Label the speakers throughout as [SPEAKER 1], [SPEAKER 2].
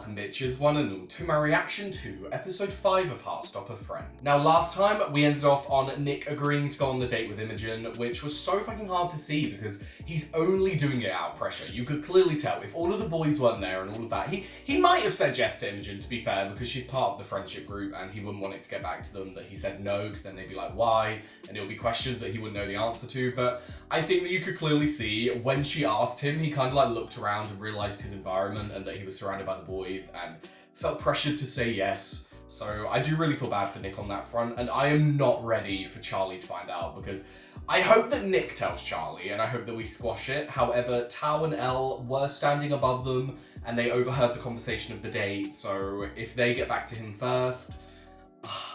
[SPEAKER 1] welcome bitches, one and all, to my reaction to episode 5 of Heartstopper Friend. Now last time we ended off on Nick agreeing to go on the date with Imogen, which was so fucking hard to see because he's only doing it out of pressure. You could clearly tell if all of the boys weren't there and all of that, he might have said yes to Imogen, to be fair, because she's part of the friendship group and he wouldn't want it to get back to them that he said no, because then they'd be like, why? And it'll be questions that he wouldn't know the answer to. But I think that you could clearly see when she asked him, he kind of like looked around and realized his environment and that he was surrounded by the boys and felt pressured to say yes. So I do really feel bad for Nick on that front, and I am not ready for Charlie to find out, because I hope that Nick tells Charlie and I hope that we squash it. However, Tao and Elle were standing above them and they overheard the conversation of the date, so if they get back to him first,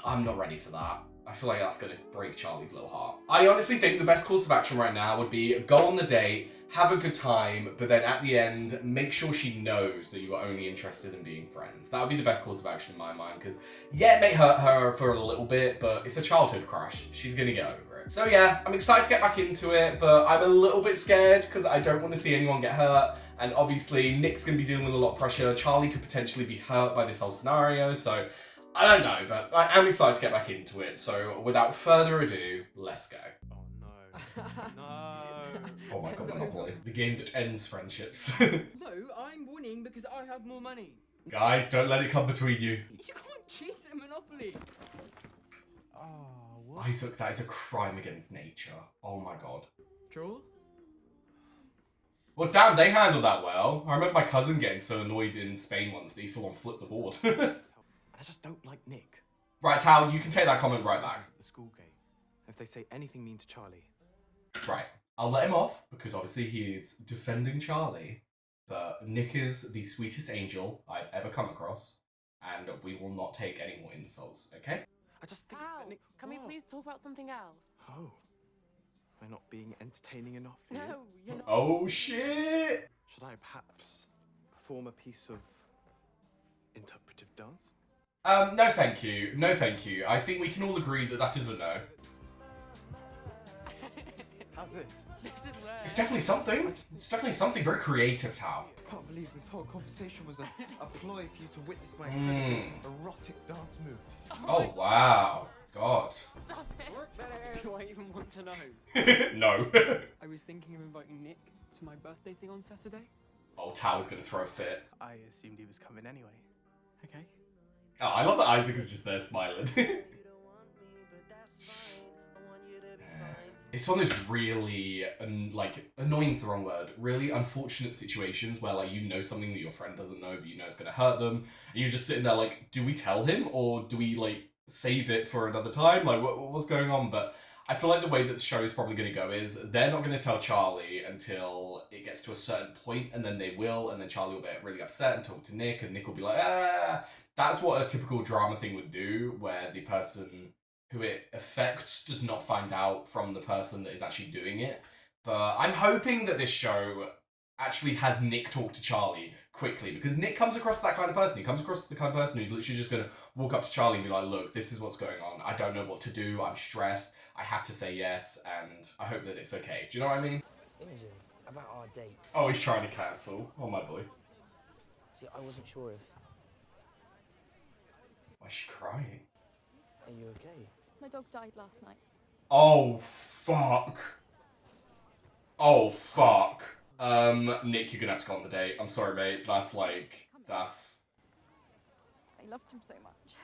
[SPEAKER 1] I'm not ready for that. I feel like that's going to break Charlie's little heart. I honestly think the best course of action right now would be go on the date, have a good time, but then at the end, make sure she knows that you are only interested in being friends. That would be the best course of action in my mind, because yeah, it may hurt her for a little bit, but it's a childhood crush. She's going to get over it. So yeah, I'm excited to get back into it, but I'm a little bit scared because I don't want to see anyone get hurt. And obviously, Nick's going to be dealing with a lot of pressure. Charlie could potentially be hurt by this whole scenario, so I don't know, but I am excited to get back into it. So without further ado, let's go.
[SPEAKER 2] Oh no. No.
[SPEAKER 1] Oh my god, Monopoly. The game that ends friendships.
[SPEAKER 3] No, I'm winning because I have more money.
[SPEAKER 1] Guys, don't let it come between you.
[SPEAKER 3] You can't cheat at Monopoly.
[SPEAKER 2] Oh, what?
[SPEAKER 1] Isaac, that is a crime against nature. Oh my god.
[SPEAKER 3] Draw?
[SPEAKER 1] Well, damn, they handled that well. I remember my cousin getting so annoyed in Spain once that he full on flipped the board.
[SPEAKER 2] I just don't like Nick.
[SPEAKER 1] Right, Tal, you can take that comment right back.
[SPEAKER 2] At the school gate. If they say anything mean to Charlie.
[SPEAKER 1] Right, I'll let him off because obviously he is defending Charlie. But Nick is the sweetest angel I've ever come across, and we will not take any more insults, okay?
[SPEAKER 2] I just think
[SPEAKER 4] Ow.
[SPEAKER 2] that Nick.
[SPEAKER 4] Can we
[SPEAKER 2] What?
[SPEAKER 4] please talk about something else?
[SPEAKER 2] Oh. Am I not being entertaining enough for you?
[SPEAKER 4] No, you're not.
[SPEAKER 1] Oh shit!
[SPEAKER 2] Should I perhaps perform a piece of interpretive dance?
[SPEAKER 1] No thank you. No thank you. I think we can all agree that that is a no.
[SPEAKER 2] How's this?
[SPEAKER 4] This is where.
[SPEAKER 1] It's definitely something. It's definitely something very creative, Tal.
[SPEAKER 2] I can't believe this whole conversation was a ploy for you to witness my
[SPEAKER 1] Mm.
[SPEAKER 2] incredible erotic dance moves.
[SPEAKER 1] Oh wow. God.
[SPEAKER 4] Stop it.
[SPEAKER 3] Do I even want to know?
[SPEAKER 1] No.
[SPEAKER 3] I was thinking of inviting Nick to my birthday thing on Saturday.
[SPEAKER 1] Oh, Tal is gonna throw a fit.
[SPEAKER 2] I assumed he was coming anyway.
[SPEAKER 3] Okay.
[SPEAKER 1] Oh, I love that Isaac is just there smiling. It's one of those really, like, annoying's the wrong word, really unfortunate situations where, like, you know something that your friend doesn't know, but you know it's going to hurt them, and you're just sitting there like, do we tell him, or do we, like, save it for another time? Like, what's going on? But I feel like the way that the show is probably going to go is they're not going to tell Charlie until it gets to a certain point, and then they will, and then Charlie will get really upset and talk to Nick, and Nick will be like, ah. That's what a typical drama thing would do, where the person who it affects does not find out from the person that is actually doing it. But I'm hoping that this show actually has Nick talk to Charlie quickly, because Nick comes across that kind of person. He comes across the kind of person who's literally just going to walk up to Charlie and be like, look, this is what's going on. I don't know what to do. I'm stressed. I had to say yes, and I hope that it's okay. Do you know what I mean?
[SPEAKER 5] Imogen, about our date.
[SPEAKER 1] Oh, he's trying to cancel. Oh, my boy.
[SPEAKER 5] See, I wasn't sure if...
[SPEAKER 1] Why is she crying?
[SPEAKER 5] Are you okay?
[SPEAKER 4] My dog died last night.
[SPEAKER 1] Oh, fuck. Oh, fuck. Nick, you're gonna have to go on the date. I'm sorry, mate. That's...
[SPEAKER 4] I loved him so much.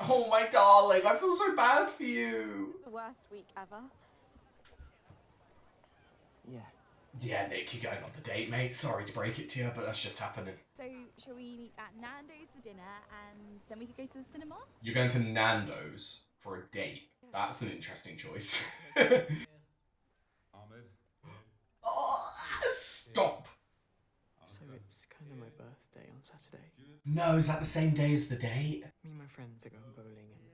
[SPEAKER 1] Oh, my darling. I feel so bad for you.
[SPEAKER 4] The worst week ever.
[SPEAKER 5] Yeah.
[SPEAKER 1] Yeah, Nick, you're going on the date, mate. Sorry to break it to you, but that's just happening.
[SPEAKER 4] So, shall we meet at Nando's for dinner and then we could go to the cinema?
[SPEAKER 1] You're going to Nando's for a date. That's an interesting choice.
[SPEAKER 6] Ahmed.
[SPEAKER 1] Oh, stop.
[SPEAKER 3] So it's kind of my birthday on Saturday.
[SPEAKER 1] No, is that the same day as the date?
[SPEAKER 3] Me and my friends are going bowling and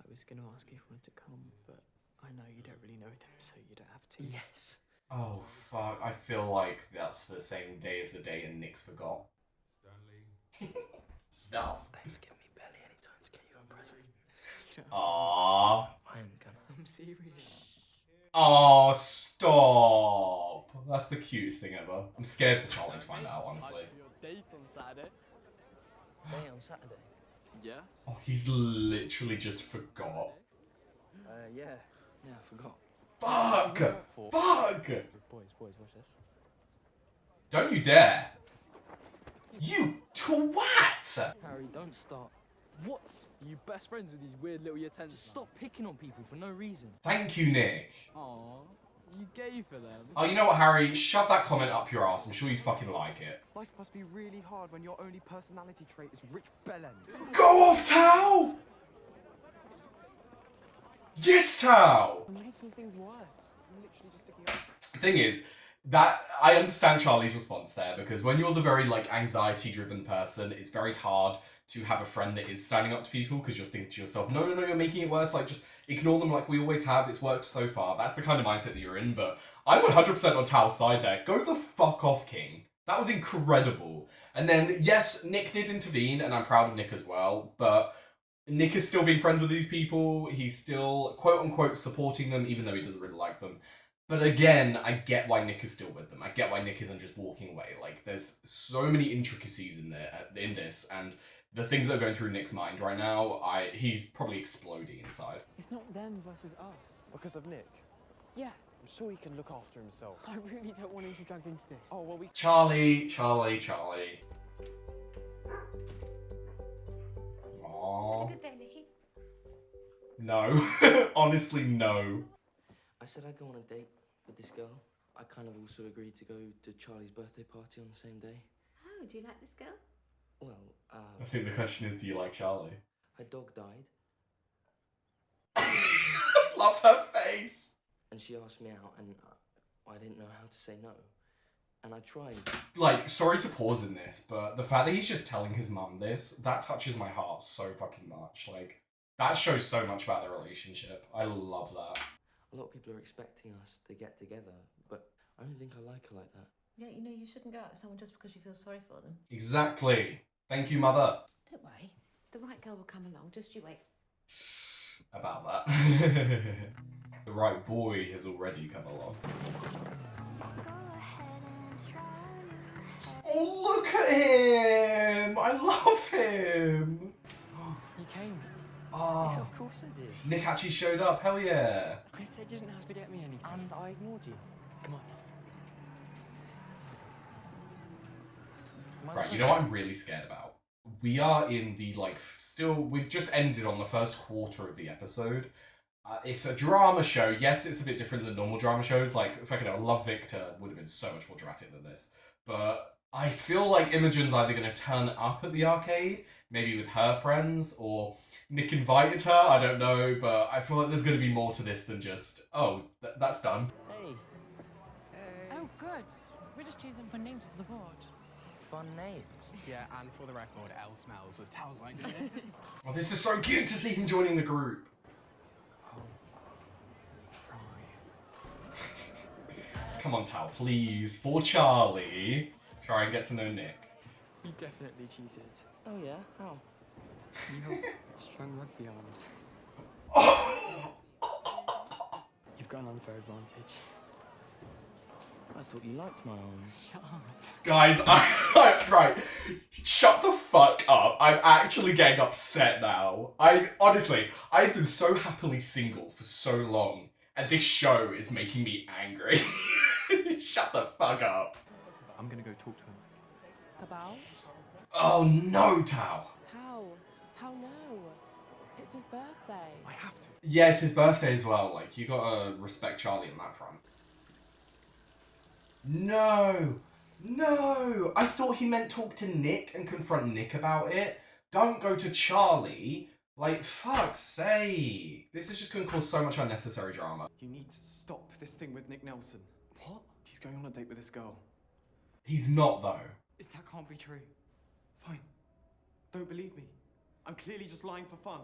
[SPEAKER 3] I was going to ask if you wanted to come, but I know you don't really know them, so you don't have to.
[SPEAKER 5] Yes.
[SPEAKER 1] Oh, fuck. I feel like that's the same day as the day and Nick's forgot.
[SPEAKER 6] Stanley.
[SPEAKER 1] Stop.
[SPEAKER 5] They've given me barely any time to get you a present.
[SPEAKER 3] You don't have to.
[SPEAKER 1] Aww.
[SPEAKER 5] I'm gonna.
[SPEAKER 3] I'm serious.
[SPEAKER 1] Oh, stop. That's the cutest thing ever. I'm scared for Charlie to find out, honestly.
[SPEAKER 3] Your date on Saturday.
[SPEAKER 5] Day on Saturday.
[SPEAKER 3] Yeah?
[SPEAKER 1] Oh, he's literally just forgot.
[SPEAKER 5] Yeah. Yeah, I forgot.
[SPEAKER 1] Fuck! Fuck!
[SPEAKER 5] Boys, watch this.
[SPEAKER 1] Don't you dare! You twat!
[SPEAKER 5] Harry, don't start.
[SPEAKER 3] What? Are you best friends with these weird little year 10s?
[SPEAKER 5] Just stop picking on people for no reason.
[SPEAKER 1] Thank you, Nick.
[SPEAKER 3] Aw, you gay for them?
[SPEAKER 1] Oh, you know what, Harry? Shove that comment up your ass. I'm sure you'd fucking like it.
[SPEAKER 2] Life must be really hard when your only personality trait is rich bellend.
[SPEAKER 1] Go off, Tao! Yes, Tao!
[SPEAKER 2] I'm making things worse. I'm literally just sticking up.
[SPEAKER 1] Thing is, that I understand Charlie's response there, because when you're the very like anxiety-driven person, it's very hard to have a friend that is standing up to people because you're thinking to yourself, no, you're making it worse. Like, just ignore them like we always have. It's worked so far. That's the kind of mindset that you're in. But I'm 100% on Tao's side there. Go the fuck off, King. That was incredible. And then, yes, Nick did intervene, and I'm proud of Nick as well. But Nick is still being friends with these people. He's still, quote-unquote, supporting them, even though he doesn't really like them. But again, I get why Nick is still with them. I get why Nick isn't just walking away. Like, there's so many intricacies in this, and the things that are going through Nick's mind right now, he's probably exploding inside.
[SPEAKER 3] It's not them versus us.
[SPEAKER 2] Because of Nick.
[SPEAKER 3] Yeah,
[SPEAKER 2] I'm sure he can look after himself.
[SPEAKER 3] I really don't want him to be dragged into this.
[SPEAKER 2] Oh, well, we...
[SPEAKER 1] Charlie. Aww.
[SPEAKER 7] Have a good day, Nicky.
[SPEAKER 1] No. Honestly, no.
[SPEAKER 5] I said I'd go on a date with this girl. I kind of also agreed to go to Charlie's birthday party on the same day.
[SPEAKER 7] Oh, do you like this girl?
[SPEAKER 5] Well,
[SPEAKER 1] I think the question is, do you like Charlie?
[SPEAKER 5] her dog died,
[SPEAKER 1] Love her face.
[SPEAKER 5] and she asked me out, and I didn't know how to say no. And I tried.
[SPEAKER 1] Like, sorry to pause in this, but the fact that he's just telling his mum this, that touches my heart so fucking much. Like, that shows so much about their relationship. I love that.
[SPEAKER 5] A lot of people are expecting us to get together, but I don't think I like her like that.
[SPEAKER 7] Yeah, you know, you shouldn't go out with someone just because you feel sorry for them.
[SPEAKER 1] Exactly. Thank you, mother.
[SPEAKER 7] Don't worry. The right girl will come along. Just you wait.
[SPEAKER 1] About that. The right boy has already come along. Oh, look at him! I love him!
[SPEAKER 3] You came.
[SPEAKER 1] Oh,
[SPEAKER 5] Yeah, of course I did.
[SPEAKER 1] Nick actually showed up, hell yeah.
[SPEAKER 3] I said you didn't have to get me anything.
[SPEAKER 5] And I ignored you.
[SPEAKER 3] Come on.
[SPEAKER 1] Right, you know what I'm really scared about? We are in the, we've just ended on the first quarter of the episode. It's a drama show. Yes, it's a bit different than normal drama shows. Like, fucking hell, Love Victor would have been so much more dramatic than this. But I feel like Imogen's either going to turn up at the arcade, maybe with her friends, or Nick invited her, I don't know, but I feel like there's going to be more to this than just, oh, that's done.
[SPEAKER 5] Hey,
[SPEAKER 8] Oh, good. We're just choosing fun names for the board.
[SPEAKER 5] fun names.
[SPEAKER 9] Yeah, and for the record, L smells was Tal's idea.
[SPEAKER 1] Oh, this is so cute to see him joining the group. Come on, Tal, please. For Charlie. Try and get to know Nick.
[SPEAKER 3] You definitely cheated.
[SPEAKER 5] Oh yeah, how?
[SPEAKER 3] You have strong rugby arms.
[SPEAKER 1] Oh!
[SPEAKER 3] You've got an unfair advantage.
[SPEAKER 5] I thought you liked my arms.
[SPEAKER 3] Shut up.
[SPEAKER 1] Guys, right. Shut the fuck up. I'm actually getting upset now. Honestly, I've been so happily single for so long, and this show is making me angry. Shut the fuck up.
[SPEAKER 2] I'm gonna go talk to him.
[SPEAKER 8] About?
[SPEAKER 1] Oh no, Tao.
[SPEAKER 8] Tao, no. It's his birthday.
[SPEAKER 2] I have to.
[SPEAKER 1] Yeah, it's his birthday as well. Like, you gotta respect Charlie on that front. No! I thought he meant talk to Nick and confront Nick about it. Don't go to Charlie. Like, fuck's sake. This is just gonna cause so much unnecessary drama.
[SPEAKER 2] You need to stop this thing with Nick Nelson.
[SPEAKER 3] What?
[SPEAKER 2] He's going on a date with this girl.
[SPEAKER 1] He's not, though.
[SPEAKER 3] That can't be true.
[SPEAKER 2] Fine. Don't believe me. I'm clearly just lying for fun.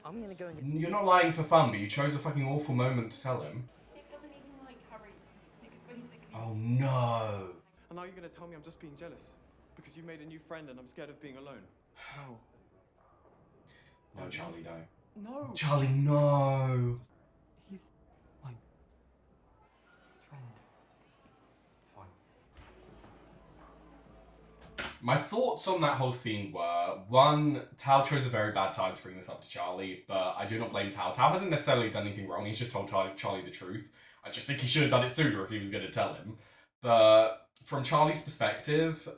[SPEAKER 5] I'm gonna go and get.
[SPEAKER 1] You're not lying for fun, but you chose a fucking awful moment to tell him.
[SPEAKER 8] Nick doesn't even like Harry. Nick's basically...
[SPEAKER 1] Oh no.
[SPEAKER 2] And now you're gonna tell me I'm just being jealous because you made a new friend and I'm scared of being alone.
[SPEAKER 3] No.
[SPEAKER 1] No, Charlie, no.
[SPEAKER 2] No.
[SPEAKER 1] Charlie, no.
[SPEAKER 3] He's my friend.
[SPEAKER 2] Fine.
[SPEAKER 1] My thoughts on that whole scene were, One, Tao chose a very bad time to bring this up to Charlie, but I do not blame Tao. Tao hasn't necessarily done anything wrong, he's just told Charlie the truth. I just think he should have done it sooner if he was going to tell him. But from Charlie's perspective,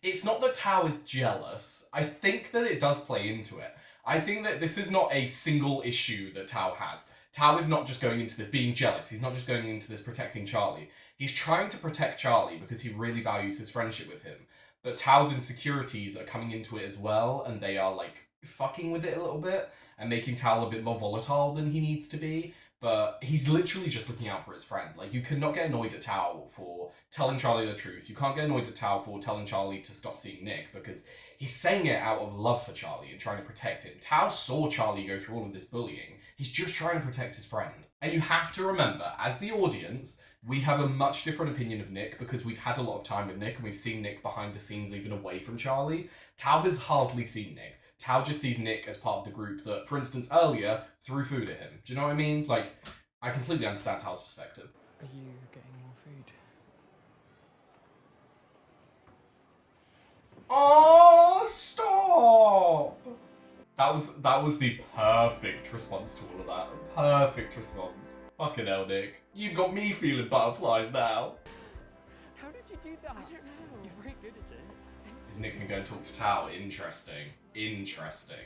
[SPEAKER 1] it's not that Tao is jealous. I think that it does play into it. I think that this is not a single issue that Tao has. Tao is not just going into this being jealous. He's not just going into this protecting Charlie. He's trying to protect Charlie because he really values his friendship with him. But Tao's insecurities are coming into it as well, and they are, like, fucking with it a little bit and making Tao a bit more volatile than he needs to be. But he's literally just looking out for his friend. Like, you cannot get annoyed at Tao for telling Charlie the truth. You can't get annoyed at Tao for telling Charlie to stop seeing Nick, because he's saying it out of love for Charlie and trying to protect him. Tao saw Charlie go through all of this bullying. He's just trying to protect his friend. And you have to remember, as the audience, we have a much different opinion of Nick because we've had a lot of time with Nick and we've seen Nick behind the scenes even away from Charlie. Tao has hardly seen Nick. Tao just sees Nick as part of the group that, for instance, earlier threw food at him. Do you know what I mean? Like, I completely understand Tao's perspective.
[SPEAKER 3] Are you getting more food?
[SPEAKER 1] Oh, stop! That was the perfect response to all of that. Perfect response. Fucking hell, Nick. You've got me feeling butterflies now.
[SPEAKER 3] How did you do that? I don't know. You're very good at it.
[SPEAKER 1] Is Nick gonna go and talk to Tao? Interesting. Interesting.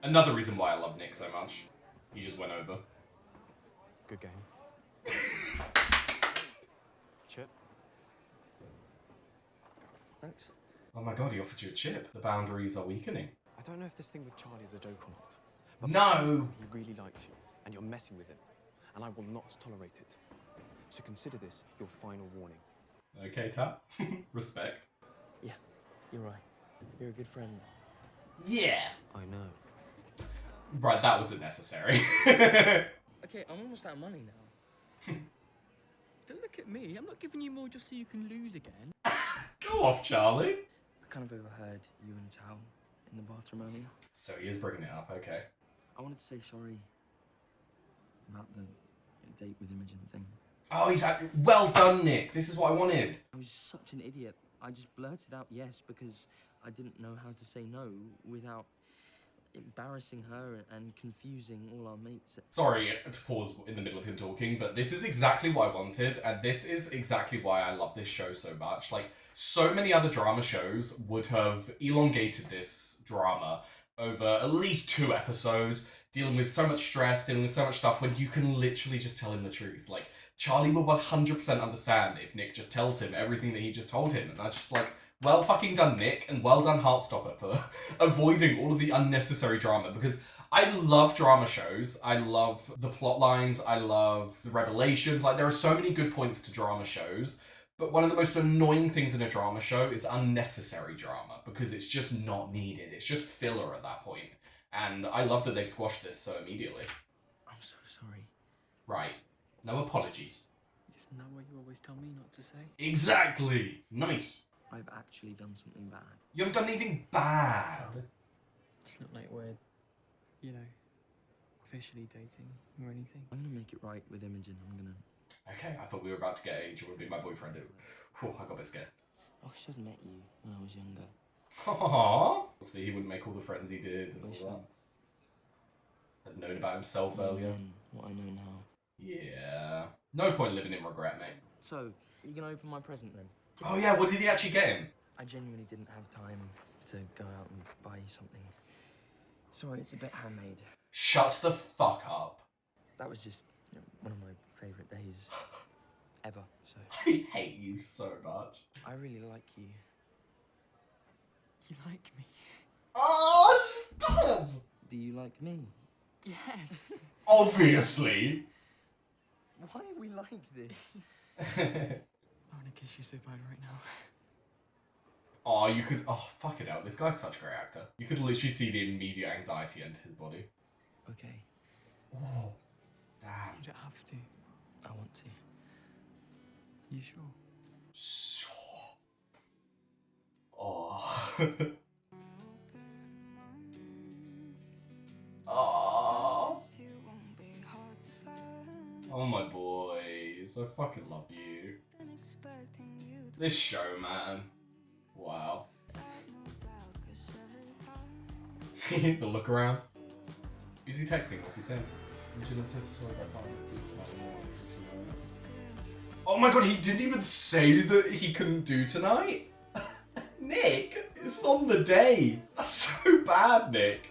[SPEAKER 1] Another reason why I love Nick so much. He just went over.
[SPEAKER 2] Good game. Chip.
[SPEAKER 5] Thanks.
[SPEAKER 1] Oh my god, he offered you a chip. The boundaries are weakening.
[SPEAKER 2] I don't know if this thing with Charlie is a joke or not. But
[SPEAKER 1] No!
[SPEAKER 2] he really likes you, and you're messing with him, and I will not tolerate it. So consider this your final warning.
[SPEAKER 1] Okay, Tao. Respect.
[SPEAKER 5] Yeah, you're right. You're a good friend.
[SPEAKER 1] Yeah!
[SPEAKER 2] I know.
[SPEAKER 1] Right, that wasn't necessary.
[SPEAKER 5] Okay, I'm almost out of money now.
[SPEAKER 3] Don't look at me. I'm not giving you more just so you can lose again.
[SPEAKER 1] Go off, Charlie.
[SPEAKER 5] I kind of overheard you and Tao in the bathroom earlier.
[SPEAKER 1] So he is bringing it up, okay.
[SPEAKER 5] I wanted to say sorry about the date with Imogen thing.
[SPEAKER 1] Oh, well done, Nick. This is what I wanted.
[SPEAKER 5] I was such an idiot. I just blurted out yes because I didn't know how to say no without embarrassing her and confusing all our mates.
[SPEAKER 1] Sorry to pause in the middle of him talking, but this is exactly what I wanted, and this is exactly why I love this show so much. Like, so many other drama shows would have elongated this drama over at least 2 episodes, dealing with so much stress, dealing with so much stuff, when you can literally just tell him the truth. Like, Charlie will 100% understand if Nick just tells him everything that he just told him, and that's just like, well fucking done, Nick, and well done, Heartstopper, for avoiding all of the unnecessary drama, because I love drama shows. I love the plot lines. I love the revelations. Like, there are so many good points to drama shows, but one of the most annoying things in a drama show is unnecessary drama, because it's just not needed. It's just filler at that point. And I love that they've squashed this so immediately.
[SPEAKER 5] I'm so sorry.
[SPEAKER 1] Right. No apologies.
[SPEAKER 3] Isn't that what you always tell me not to say?
[SPEAKER 1] Exactly. Nice.
[SPEAKER 5] I've actually done something bad.
[SPEAKER 1] You haven't done anything bad.
[SPEAKER 3] It's not like we're, you know, officially dating or anything.
[SPEAKER 5] I'm gonna make it right with Imogen. I'm gonna...
[SPEAKER 1] Okay, I thought we were about to get a "do you want to be my boyfriend?" Whew, I got a bit scared.
[SPEAKER 5] I wish I'd met you when I was younger.
[SPEAKER 1] Aww. Obviously, he wouldn't make all the friends he did and
[SPEAKER 5] Wish
[SPEAKER 1] all that. Had known about himself earlier.
[SPEAKER 5] Then what I know now.
[SPEAKER 1] Yeah. No point living in regret, mate.
[SPEAKER 5] So, you gonna open my present then?
[SPEAKER 1] Oh yeah, what did he actually get him?
[SPEAKER 5] I genuinely didn't have time to go out and buy you something. Sorry, it's a bit handmade.
[SPEAKER 1] Shut the fuck up.
[SPEAKER 5] That was just one of my favourite days ever, so...
[SPEAKER 1] I hate you so much.
[SPEAKER 5] I really like you.
[SPEAKER 3] You like me?
[SPEAKER 1] Oh, stop!
[SPEAKER 5] Do you like me?
[SPEAKER 3] Yes.
[SPEAKER 1] Obviously.
[SPEAKER 5] Why are we like this?
[SPEAKER 3] I want to kiss you so bad right now.
[SPEAKER 1] Oh, you could... Oh, fucking hell. This guy's such a great actor. You could literally see the immediate anxiety enter his body.
[SPEAKER 5] Okay,
[SPEAKER 1] Oh, damn.
[SPEAKER 3] You don't have to.
[SPEAKER 5] I want to.
[SPEAKER 3] You sure?
[SPEAKER 1] So... Oh. Oh. Oh, my boys. I fucking love you. This show, man. Wow. The look around. Is he texting? What's he saying? Oh my god, he didn't even say that he couldn't do tonight? Nick, it's on the day. That's so bad, Nick.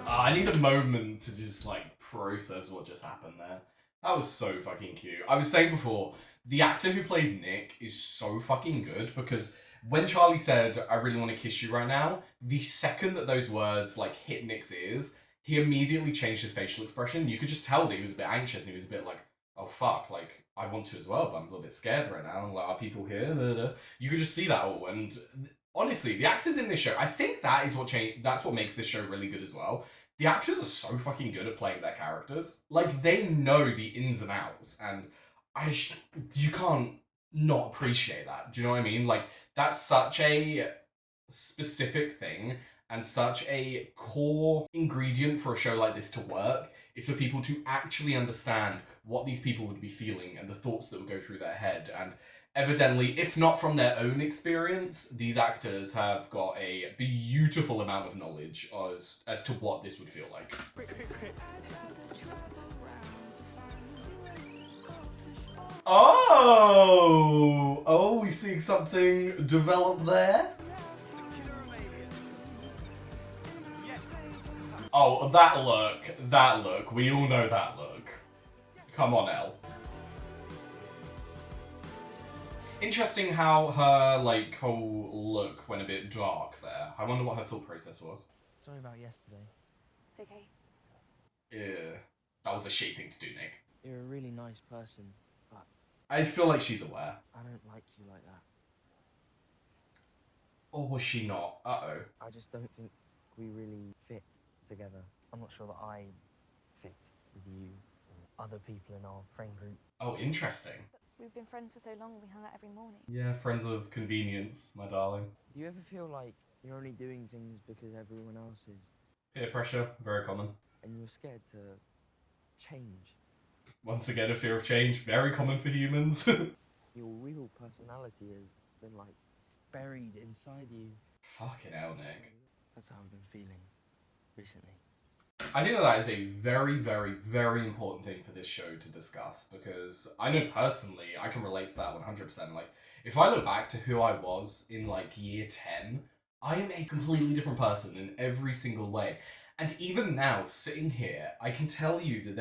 [SPEAKER 1] I need a moment to just, like, process what just happened there. That was so fucking cute. I was saying before, the actor who plays Nick is so fucking good because when Charlie said, I really want to kiss you right now, the second that those words, like, hit Nick's ears, he immediately changed his facial expression. You could just tell that he was a bit anxious and he was a bit like, oh fuck, like, I want to as well, but I'm a little bit scared right now. Like, are people here? You could just see that all. And honestly, the actors in this show, I think that is that's what makes this show really good as well. The actors are so fucking good at playing their characters. Like, they know the ins and outs, and you can't not appreciate that. Do you know what I mean? Like, that's such a specific thing and such a core ingredient for a show like this to work. It's for people to actually understand what these people would be feeling and the thoughts that would go through their head. And evidently, if not from their own experience, these actors have got a beautiful amount of knowledge as to what this would feel like. Oh, we seeing something develop there? Oh, that look. We all know that look. Come on, Elle. Interesting how her, like, whole look went a bit dark there. I wonder what her thought process was.
[SPEAKER 5] Sorry about yesterday.
[SPEAKER 4] It's okay.
[SPEAKER 1] Yeah, that was a shitty thing to do, Nick.
[SPEAKER 5] You're a really nice person, but
[SPEAKER 1] I feel like she's aware.
[SPEAKER 5] I don't like you like that.
[SPEAKER 1] Or was she not? Uh-oh.
[SPEAKER 5] I just don't think we really fit together. I'm not sure that I fit with you or other people in our friend group.
[SPEAKER 1] Oh, interesting.
[SPEAKER 4] We've been friends for so long, we hung out every morning.
[SPEAKER 1] Yeah, friends of convenience, my darling.
[SPEAKER 5] Do you ever feel like you're only doing things because everyone else is?
[SPEAKER 1] Peer pressure, very common.
[SPEAKER 5] And you're scared to change?
[SPEAKER 1] Once again, a fear of change, very common for humans.
[SPEAKER 5] Your real personality has been, like, buried inside you.
[SPEAKER 1] Fucking hell, Nick.
[SPEAKER 5] That's how I've been feeling recently.
[SPEAKER 1] I think that is a very, very, very important thing for this show to discuss, because I know personally I can relate to that 100%. Like, if I look back to who I was in, like, year 10, I am a completely different person in every single way. And even now, sitting here, I can tell you that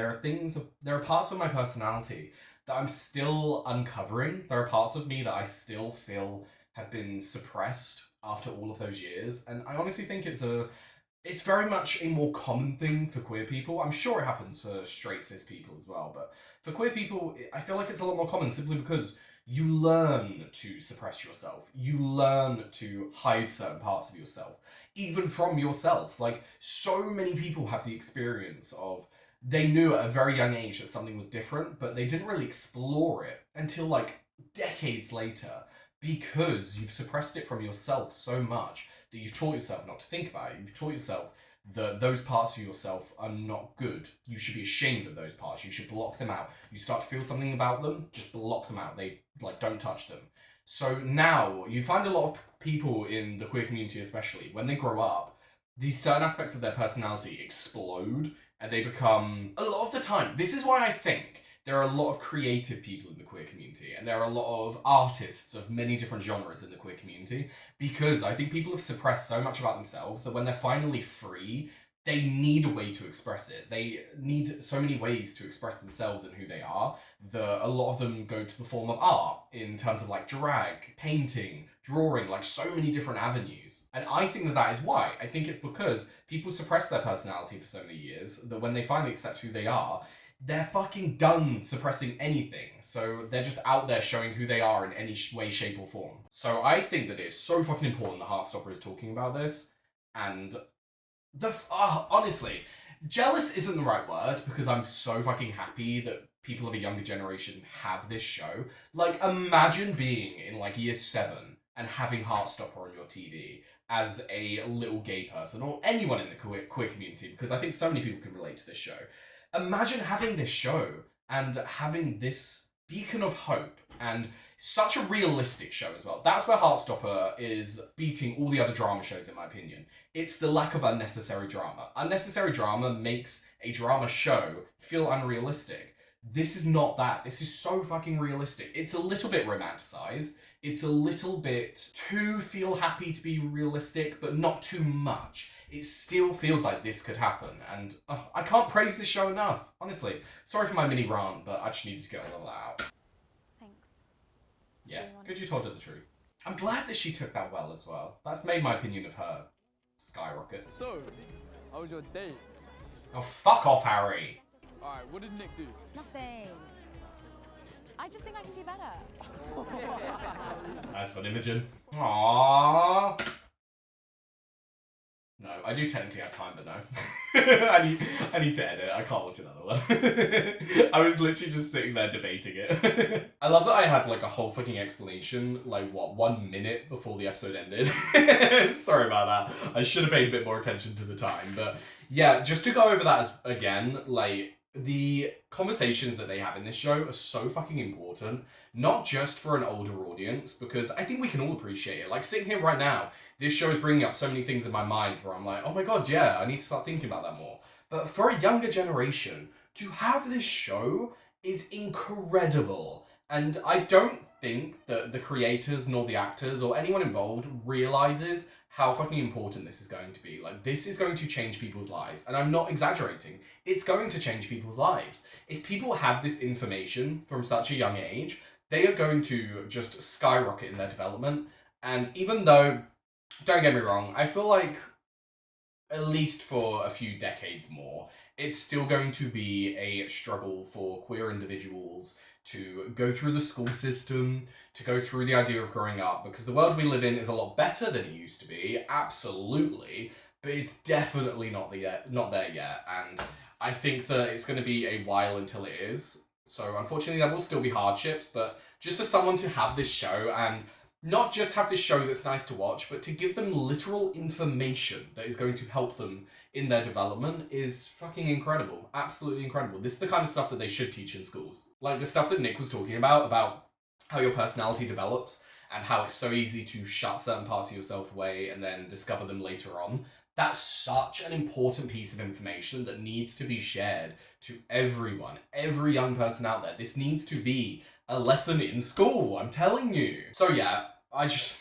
[SPEAKER 1] there are parts of my personality that I'm still uncovering. There are parts of me that I still feel have been suppressed after all of those years. And I honestly think it's very much a more common thing for queer people. I'm sure it happens for straight cis people as well, but for queer people, I feel like it's a lot more common simply because you learn to suppress yourself. You learn to hide certain parts of yourself, even from yourself. Like, so many people have the experience of they knew at a very young age that something was different, but they didn't really explore it until, like, decades later, because you've suppressed it from yourself so much that you've taught yourself not to think about it. You've taught yourself that those parts of yourself are not good. You should be ashamed of those parts. You should block them out. You start to feel something about them, just block them out. They, like, don't touch them. So now, you find a lot of people in the queer community especially, when they grow up, these certain aspects of their personality explode, and they become, a lot of the time, this is why I think there are a lot of creative people in the queer community, and there are a lot of artists of many different genres in the queer community, because I think people have suppressed so much about themselves that when they're finally free, they need a way to express it. They need so many ways to express themselves and who they are that a lot of them go to the form of art in terms of, like, drag, painting, drawing, like, so many different avenues. And I think that is why. I think it's because people suppress their personality for so many years that when they finally accept who they are, they're fucking done suppressing anything. So they're just out there showing who they are in any way, shape, or form. So I think that it's so fucking important that Heartstopper is talking about this. And honestly, jealous isn't the right word, because I'm so fucking happy that people of a younger generation have this show. Like, imagine being in, like, year 7 and having Heartstopper on your TV as a little gay person, or anyone in the queer community, because I think so many people can relate to this show. Imagine having this show and having this beacon of hope and such a realistic show as well. That's where Heartstopper is beating all the other drama shows, in my opinion. It's the lack of unnecessary drama. Unnecessary drama makes a drama show feel unrealistic. This is not that. This is so fucking realistic. It's a little bit romanticized. It's a little bit too feel happy to be realistic, but not too much. It still feels like this could happen, and I can't praise this show enough, honestly. Sorry for my mini rant, but I just needed to get all of that out.
[SPEAKER 4] Thanks.
[SPEAKER 1] Yeah, good you told her the truth. I'm glad that she took that well as well. That's made my opinion of her skyrocket.
[SPEAKER 9] So, how was your date?
[SPEAKER 1] Oh, fuck off, Harry.
[SPEAKER 9] Alright, what did Nick do?
[SPEAKER 4] Nothing. I just think I can do better.
[SPEAKER 1] Nice one, Imogen. Aww. No, I do technically have time, but no. I need to edit. I can't watch another one. I was literally just sitting there debating it. I love that I had like a whole fucking explanation, like what, 1 minute before the episode ended. Sorry about that. I should have paid a bit more attention to the time, but yeah, just to go over that again, like the conversations that they have in this show are so fucking important, not just for an older audience, because I think we can all appreciate it. Like sitting here right now, this show is bringing up so many things in my mind where I'm like, oh my god, yeah, I need to start thinking about that more. But for a younger generation, to have this show is incredible. And I don't think that the creators nor the actors or anyone involved realizes how fucking important this is going to be. Like, this is going to change people's lives. And I'm not exaggerating. It's going to change people's lives. If people have this information from such a young age, they are going to just skyrocket in their development. And even though, don't get me wrong, I feel like, at least for a few decades more, it's still going to be a struggle for queer individuals to go through the school system, to go through the idea of growing up, because the world we live in is a lot better than it used to be, absolutely, but it's definitely not there yet, and I think that it's going to be a while until it is. So unfortunately there will still be hardships, but just as someone to have this show, and not just have this show that's nice to watch, but to give them literal information that is going to help them in their development is fucking incredible. Absolutely incredible. This is the kind of stuff that they should teach in schools. Like the stuff that Nick was talking about how your personality develops and how it's so easy to shut certain parts of yourself away and then discover them later on. That's such an important piece of information that needs to be shared to everyone, every young person out there. This needs to be a lesson in school, I'm telling you. So yeah, I just,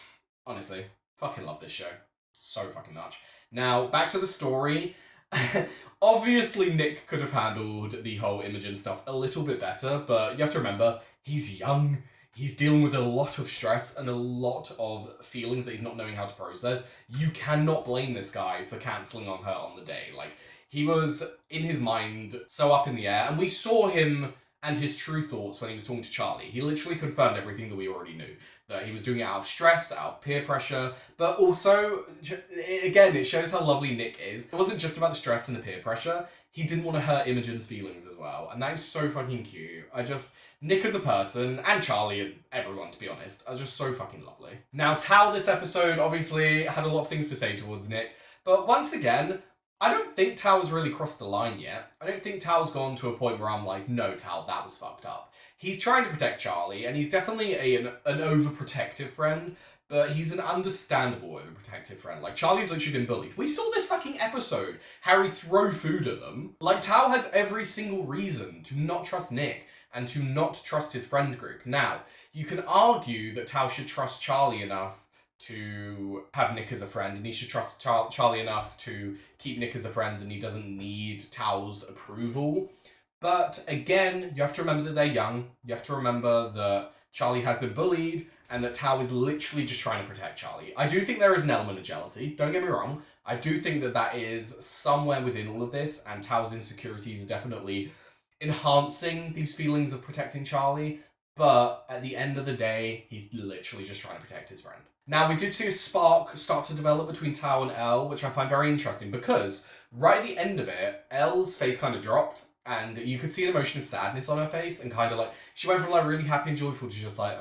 [SPEAKER 1] honestly, fucking love this show. So fucking much. Now, back to the story. Obviously, Nick could have handled the whole Imogen stuff a little bit better, but you have to remember, he's young. He's dealing with a lot of stress and a lot of feelings that he's not knowing how to process. You cannot blame this guy for cancelling on her on the day. Like, he was, in his mind, so up in the air, and we saw him and his true thoughts when he was talking to Charlie. He literally confirmed everything that we already knew. That he was doing it out of stress, out of peer pressure, but also, again, it shows how lovely Nick is. It wasn't just about the stress and the peer pressure. He didn't want to hurt Imogen's feelings as well, and that is so fucking cute. Nick as a person, and Charlie and everyone, to be honest, are just so fucking lovely. Now, Tao this episode obviously had a lot of things to say towards Nick, but once again, I don't think Tao's really crossed the line yet. I don't think Tao's gone to a point where I'm like, no, Tao, that was fucked up. He's trying to protect Charlie, and he's definitely an overprotective friend, but he's an understandable overprotective friend. Like, Charlie's literally been bullied. We saw this fucking episode, Harry throw food at them. Like, Tao has every single reason to not trust Nick, and to not trust his friend group. Now, you can argue that Tao should trust Charlie enough to have Nick as a friend, and he should trust Charlie enough to keep Nick as a friend, and he doesn't need Tao's approval. But again, you have to remember that they're young. You have to remember that Charlie has been bullied, and that Tao is literally just trying to protect Charlie. I do think there is an element of jealousy, don't get me wrong. I do think that that is somewhere within all of this, and Tao's insecurities are definitely enhancing these feelings of protecting Charlie, but at the end of the day, he's literally just trying to protect his friend. Now, we did see a spark start to develop between Tao and Elle, which I find very interesting, because right at the end of it, Elle's face kind of dropped, and you could see an emotion of sadness on her face, and kind of like, she went from like really happy and joyful to just like,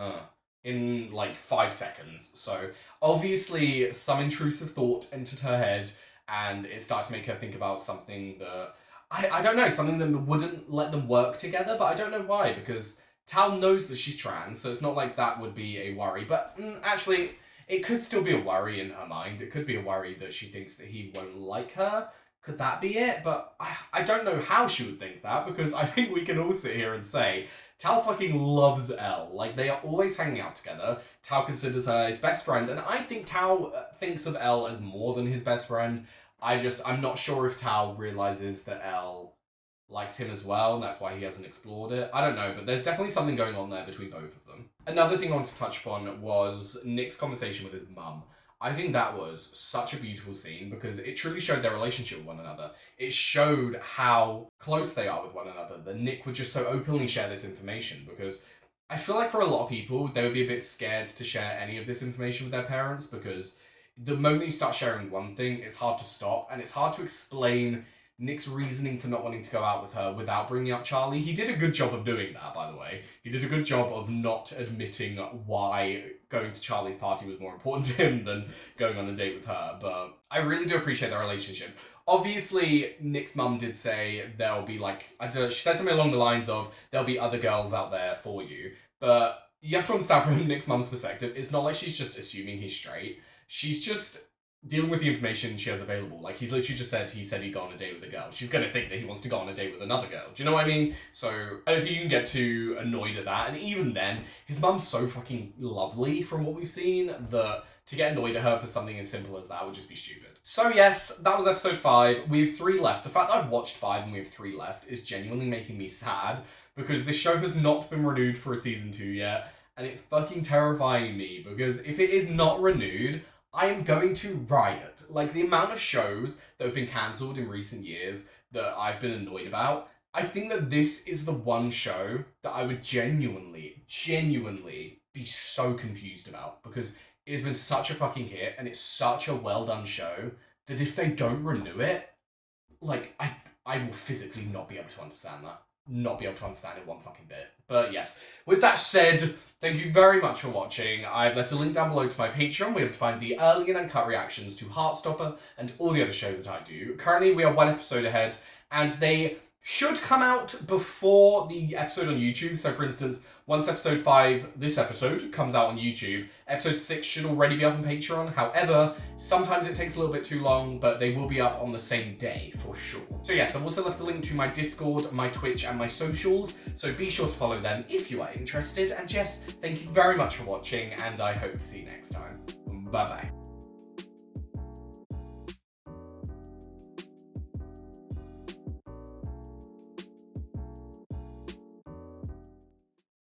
[SPEAKER 1] in like 5 seconds. So obviously some intrusive thought entered her head, and it started to make her think about something that, I don't know, something that wouldn't let them work together, but I don't know why, because Tal knows that she's trans, so it's not like that would be a worry. But actually, it could still be a worry in her mind. It could be a worry that she thinks that he won't like her. Could that be it? But I don't know how she would think that, because I think we can all sit here and say Tal fucking loves Elle. Like, they are always hanging out together. Tal considers her his best friend, and I think Tal thinks of Elle as more than his best friend. I'm not sure if Tal realizes that Elle likes him as well, and that's why he hasn't explored it. I don't know, but there's definitely something going on there between both of them. Another thing I wanted to touch upon was Nick's conversation with his mum. I think that was such a beautiful scene because it truly showed their relationship with one another. It showed how close they are with one another, that Nick would just so openly share this information, because I feel like for a lot of people, they would be a bit scared to share any of this information with their parents, because the moment you start sharing one thing, it's hard to stop, and it's hard to explain Nick's reasoning for not wanting to go out with her without bringing up Charlie. He did a good job of doing that, by the way. He did a good job of not admitting why going to Charlie's party was more important to him than going on a date with her, but I really do appreciate their relationship. Obviously, Nick's mum did say there'll be, like, I don't know, she said something along the lines of, there'll be other girls out there for you, but you have to understand from Nick's mum's perspective, it's not like she's just assuming he's straight. She's just dealing with the information she has available. Like, he's literally just said he'd go on a date with a girl. She's gonna think that he wants to go on a date with another girl. Do you know what I mean? So I don't think you can get too annoyed at that. And even then, his mum's so fucking lovely from what we've seen that to get annoyed at her for something as simple as that would just be stupid. So yes, that was episode 5. We have 3 left. The fact that I've watched 5 and we have 3 left is genuinely making me sad, because this show has not been renewed for a season 2 yet, and it's fucking terrifying me, because if it is not renewed, I am going to riot. Like, the amount of shows that have been cancelled in recent years that I've been annoyed about, I think that this is the one show that I would genuinely be so confused about, because it has been such a fucking hit and it's such a well done show that if they don't renew it, like, I will physically not be able to understand that. Not be able to understand it one fucking bit. But yes, with that said, thank you very much for watching. I've left a link down below to my Patreon where you'll find the early and uncut reactions to Heartstopper and all the other shows that I do. Currently, we are 1 episode ahead, and they should come out before the episode on YouTube. So for instance, once episode 5, this episode, comes out on YouTube, episode 6 should already be up on Patreon. However, sometimes it takes a little bit too long, but they will be up on the same day for sure. So yes, I've also left a link to my Discord, my Twitch, and my socials, so be sure to follow them if you are interested. And yes, thank you very much for watching, and I hope to see you next time. Bye bye.